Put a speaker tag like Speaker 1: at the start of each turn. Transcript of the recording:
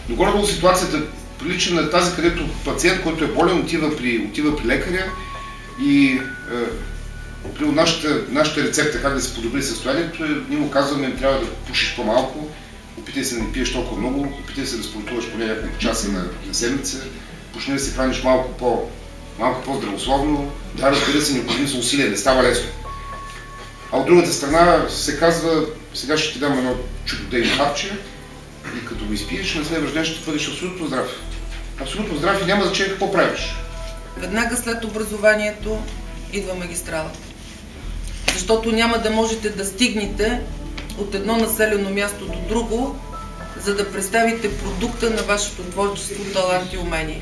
Speaker 1: Но горе-долу ситуацията прилича на тази, където пациент, който е болен, отива при лекаря и при нашата рецепта как да се подобри състоянието, ние му казваме, трябва да пушиш по-малко, опитай се да не пиеш толкова много, опитай се да спортуваш поне няколко часа на седмица, почни да се храниш малко по-здравословно. Да, разбира се, необходимо са усилия, не става лесно. А от другата страна се казва, сега ще ти дам едно чудодейно хапче и като го изпиеш, на следващия ден ще бъдеш абсолютно здрав. Абсолютно здрав и няма значение какво правиш.
Speaker 2: Веднага след образованието идва магистралата. Защото няма да можете да стигнете от едно населено място до друго, за да представите продукта на вашето творчество, талант и умение.